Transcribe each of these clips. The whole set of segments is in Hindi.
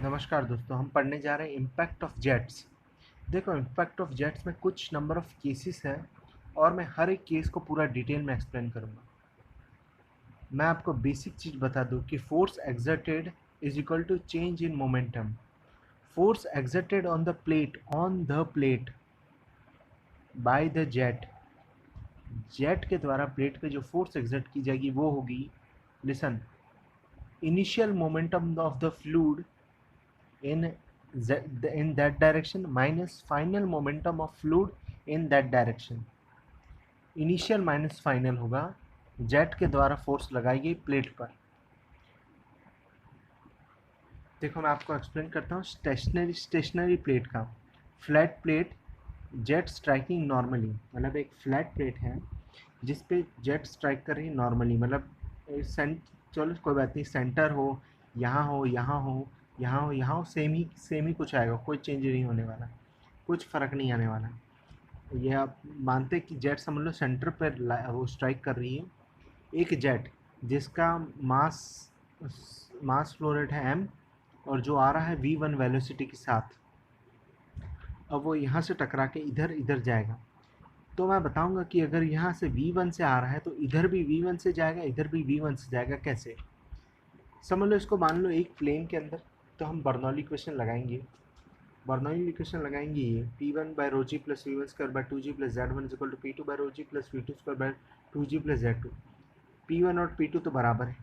नमस्कार दोस्तों, हम पढ़ने जा रहे हैं इम्पैक्ट ऑफ जेट्स। देखो, इम्पैक्ट ऑफ जेट्स में कुछ नंबर ऑफ केसेस हैं और मैं हर एक केस को पूरा डिटेल में एक्सप्लेन करूँगा। मैं आपको बेसिक चीज़ बता दूँ कि force exerted is equal to change in momentum. Force exerted on the plate by the jet. Jet के द्वारा प्लेट पे जो फोर्स एक्सर्ट की जाएगी वो होगी, listen, initial momentum of the fluid in in that direction minus final momentum of fluid in that direction। Initial minus final होगा जेट के द्वारा फोर्स लगाई गई प्लेट पर। देखो, मैं आपको एक्सप्लेन करता हूँ स्टेशनरी प्लेट का। Flat plate, jet striking normally, मतलब एक फ्लैट प्लेट है जिस पे जेट स्ट्राइक कर रही है नॉर्मली, मतलब चलो कोई बात नहीं, सेंटर हो, यहाँ हो, यहाँ हो, यहाँ हो, यहाँ हो, सेम ही कुछ आएगा, कोई चेंज नहीं होने वाला, कुछ फ़र्क नहीं आने वाला। ये आप मानते कि जेट समझ लो सेंटर पर वो स्ट्राइक कर रही है। एक जेट जिसका मास मास फ्लो रेट है m और जो आ रहा है v1 वेलोसिटी के साथ, अब वो यहाँ से टकरा के इधर इधर जाएगा। तो मैं बताऊंगा कि अगर यहाँ से v1 से आ रहा है तो इधर भी v1 से जाएगा, इधर भी v1 से जाएगा। कैसे समझ लो, इसको मान लो एक प्लेन के अंदर, तो हम बर्नौली इक्वेशन लगाएंगे। बर्नौली इक्वेशन लगाएंगे ये P1 by rho g plus V1 square by 2G plus Z1 is equal to P2 by rho g plus V2 square by 2G plus Z2। P1 और P2 तो बराबर है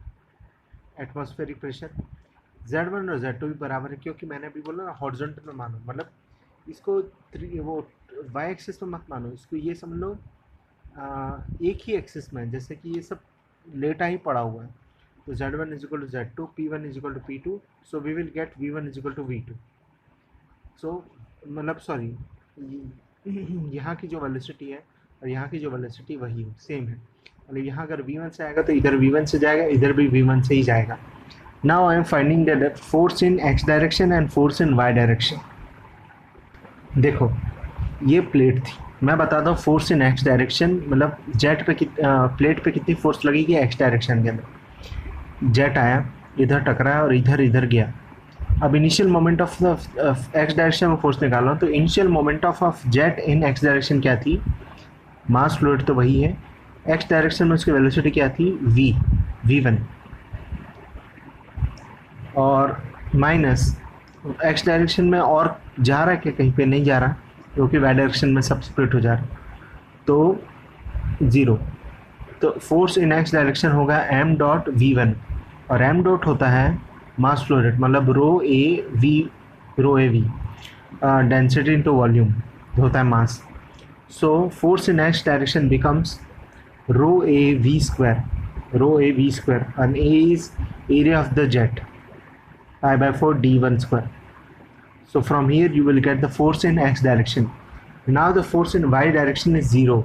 एटमॉस्फेरिक प्रेशर, Z1 और Z2 भी बराबर है, क्योंकि मैंने अभी बोला ना हॉरिजॉन्टल में मानो, मतलब इसको वो वाई एक्सिस में मत मानो, इसको ये समझ लो एक ही एक्सिस में, जैसे कि ये सब लेटा ही पड़ा हुआ है। तो Z1 is equal to Z2, P1 is equal to P2, so we will get V1 is equal to V2। So मतलब सॉरी, यहाँ की जो वेलोसिटी है और यहाँ की जो वेलोसिटी वही है, सेम है। मतलब यहाँ अगर V1 से आएगा तो इधर V1 से जाएगा, इधर भी V1 से ही जाएगा। Now I am finding the force in x direction and force in y direction. देखो, ये प्लेट थी, मैं बताता हूँ फोर्स इन x डायरेक्शन, मतलब जेट पे प्लेट पे कितनी फोर्स लगेगी x डायरेक्शन के अंदर। जेट आया, इधर टकराया और इधर इधर गया। अब initial moment of the x direction में फोर्स निकाल रहा हूँ, तो initial moment of jet in X direction क्या थी, मास फ्लूइड तो वही है, एक्स डायरेक्शन में उसकी वेलोसिटी क्या थी, v1, और माइनस एक्स डायरेक्शन में और जा रहा है क्या, कहीं पे नहीं जा रहा, क्योंकि वाई डायरेक्शन में सब स्प्लिट हो जा रहा है, तो 0। तो फोर्स इन एक्स डायरेक्शन होगा m डॉट v1, और m डॉट होता है मास फ्लो रेट, मतलब rho A V, density into volume होता है mass. So force in X direction becomes rho A V square, and a is area of the jet, pi by 4 d1 square. So from here you will get the force in x direction. Now the force in y direction is 0,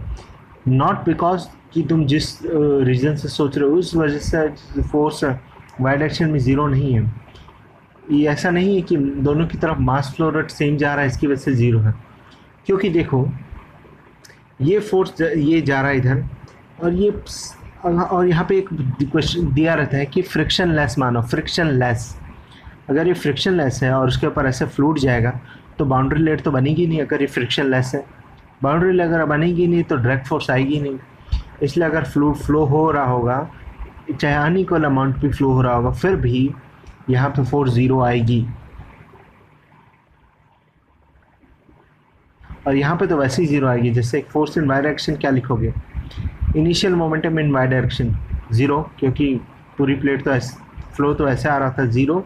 not because कि तुम जिस रीजन से सोच रहे हो उस वजह से फोर्स y डायरेक्शन में 0 नहीं है। ये ऐसा नहीं है कि दोनों की तरफ मास फ्लो रेट सेम जा रहा है इसकी वजह से 0 है, क्योंकि देखो ये फोर्स ये जा रहा है इधर, और यहाँ पे एक क्वेश्चन दिया रहता है कि फ्रिक्शन लेस मानो, फ्रिक्शन लेस। अगर ये फ्रिक्शन लेस है और उसके ऊपर ऐसे फ्लूइड जाएगा तो बाउंड्री लेयर तो बनेगी नहीं। अगर ये फ्रिक्शन लेस है, बाउंड्री लेयर अगर बनेगी नहीं तो डायरेक्ट फोर्स आएगी नहीं। इसलिए अगर फ्लूइड फ्लो हो रहा होगा, चाहे अनइक्वल अमाउंट भी फ्लो हो रहा होगा, फिर भी यहाँ पे फोर्स 0 आएगी। और यहाँ पे तो वैसे ही 0 आएगी। जैसे फोर्स इन वाई डायरेक्शन क्या लिखोगे, initial momentum in Y direction 0, क्योंकि पूरी प्लेट तो फ्लो तो ऐसे आ रहा था 0,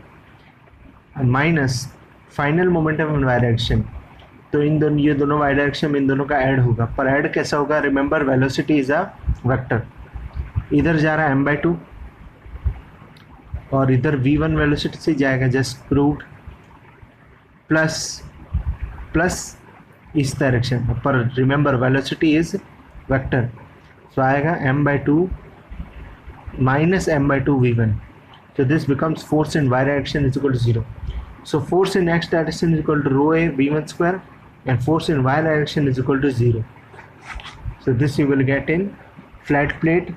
minus final momentum in Y direction, तो इन दोनों, ये दोनों वाई डायरेक्शन में इन दोनों का ऐड होगा। पर ऐड कैसा होगा, remember velocity is a vector. इधर जा रहा है m/2 और इधर v1 वेलोसिटी से जाएगा, जस्ट प्रूव्ड, प्लस इस डायरेक्शन पर, रिमेंबर वेलोसिटी इज वेक्टर, सो आएगा m/2 minus m/2 v1. So this becomes force in y direction is equal to 0. So force in x direction is equal to rho a v1 square, and force in y direction is equal to 0. So this you will get in flat plate.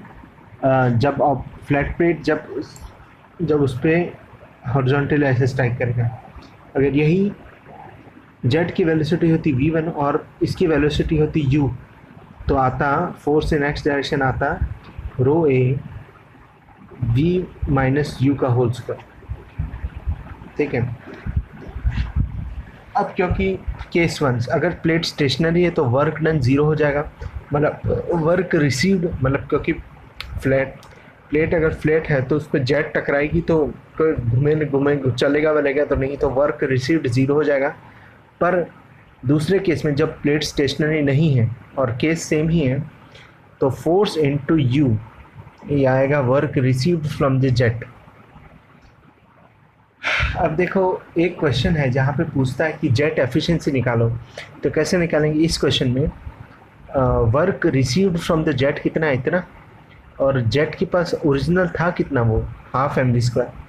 जब आप फ्लैट प्लेट जब उस पर हॉरिजॉन्टल ऐसे स्ट्राइक करेगा, अगर यही जेट की वेलोसिटी होती v1 और इसकी वेलोसिटी होती u, तो आता फोर्स इन एक्स डायरेक्शन आता रो ए v माइनस यू का होल स्क्वायर। ठीक है। अब क्योंकि केस वन, अगर प्लेट स्टेशनरी है तो वर्क डन ज़ीरो हो जाएगा, मतलब वर्क रिसीव्ड, मतलब क्योंकि प्लेट अगर फ्लैट है तो उस पर जेट टकराएगी तो कोई घूमे चलेगा वलेगा तो नहीं, तो वर्क रिसीव्ड ज़ीरो हो जाएगा। पर दूसरे केस में जब प्लेट स्टेशनरी नहीं है और केस सेम ही है, तो फोर्स इनटू यू ये आएगा work received from the jet. अब देखो एक क्वेश्चन है जहाँ पे पूछता है कि जेट एफिशिएंसी निकालो, तो कैसे निकालेंगे इस क्वेश्चन में? Work received from the jet कितना है, इतना, और जेट के पास ओरिजिनल था कितना, वो हाफ एम वी स्क्वायर।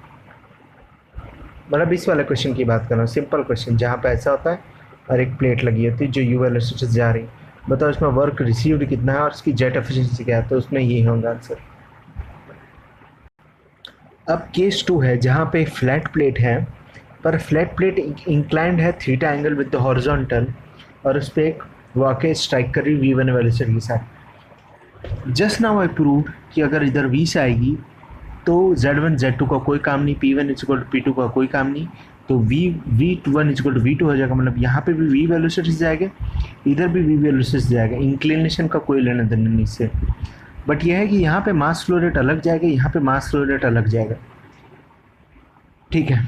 मतलब इस वाले क्वेश्चन की बात कर रहा हूँ, सिंपल क्वेश्चन जहाँ पे ऐसा होता है और एक प्लेट लगी होती है जो यू वेलोसिटी से जा रही, बताओ इसमें वर्क रिसीव्ड कितना है और इसकी जेट एफिशिएंसी क्या है, तो उसमें ये होगा आंसर। अब केस टू है जहाँ पे फ्लैट प्लेट है, पर फ्लैट प्लेट इंक्लाइंड है theta angle with the horizontal, और उस पर एक वाकई स्ट्राइक कर रही v1 वेलोसिटी के साथ। जस्ट नाउ आई प्रूव कि अगर इधर v से आएगी तो z1 z2 का कोई काम नहीं, p1 इक्वल टू p2 का कोई काम नहीं, तो v1 इक्वल टू v2 हो जाएगा। मतलब यहाँ पे भी v वेलोसिटी से जाएगा, इधर भी v वेलोसिटी से जाएगा, इंक्लिनेशन का कोई लेना देना नहीं इससे। बट यह है कि यहाँ पे मास फ्लो रेट अलग जाएगा, यहाँ पे मास फ्लो रेट अलग जाएगा। ठीक है,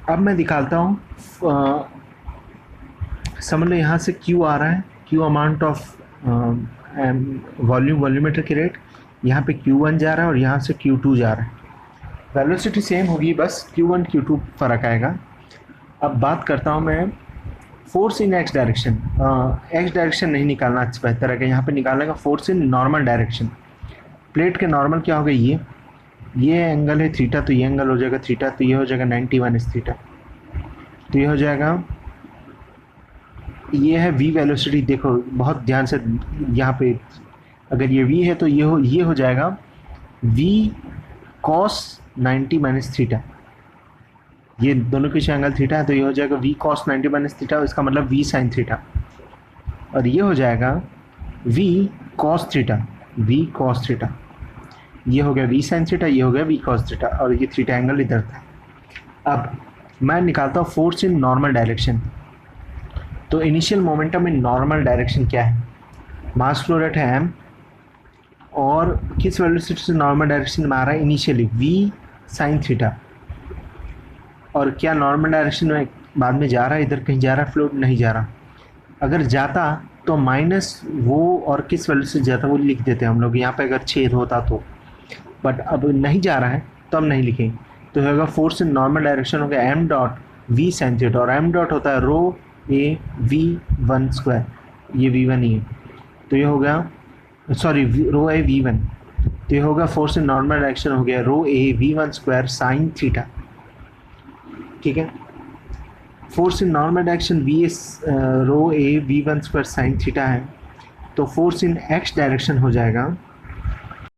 अब मैं दिखाता हूँ। समझ लो यहाँ से Q आ रहा है, Q अमाउंट ऑफ वॉल्यूमेटर की रेट, यहाँ पे Q1 जा रहा है और यहाँ से Q2 जा रहा है। वेलोसिटी सेम होगी, बस Q1 Q2 फ़र्क आएगा। अब बात करता हूँ मैं force in X direction. X direction नहीं निकालना अच्छा बेहतर है, यहाँ पे निकालने का force in normal direction. Plate के नॉर्मल क्या होगा, ये एंगल है थीटा, तो ये एंगल हो जाएगा थीटा, तो ये हो जाएगा 90 माइनस थीटा, तो ये हो जाएगा, ये है v वेलोसिटी। देखो बहुत ध्यान से, यहाँ पे अगर ये v है तो ये हो जाएगा v cos 90 माइनस थीटा, ये दोनों के एंगल थीटा है, तो ये हो जाएगा v cos 90 माइनस थीटा, इसका मतलब v sin थीटा, और ये हो जाएगा v cos theta, v cos theta, ये हो गया v sin थीटा, ये हो गया v cos थीटा, और ये थीटा एंगल इधर था। अब मैं निकालता हूँ फोर्स इन नॉर्मल डायरेक्शन। तो इनिशियल मोमेंटम इन नॉर्मल डायरेक्शन क्या है, मास फ्लो रेट है m, और किस वेलोसिटी से नॉर्मल डायरेक्शन में आ रहा है, इनिशियली v sin थीटा, और क्या नॉर्मल डायरेक्शन में बाद में जा रहा है, इधर कहीं जा रहा है, फ्लो नहीं जा रहा। अगर जाता तो माइनस वो, और किस वेलोसिटी जाता वो लिख देते हैं हम लोग यहाँ पे अगर छेद होता तो, बट अब नहीं जा रहा है तो हम नहीं लिखेंगे, तो होगा फोर्स इन नॉर्मल डायरेक्शन हो गया m dot v sin theta, और m डॉट होता है रो ए v1 स्क्वायर, ये v1 ही है, तो ये हो गया, सॉरी रो ए v1, तो ये होगा फोर्स इन नॉर्मल डायरेक्शन हो गया rho A v1 square sine theta. ठीक है, force in normal direction v rho A v1 square sine theta है, तो फोर्स इन x डायरेक्शन हो जाएगा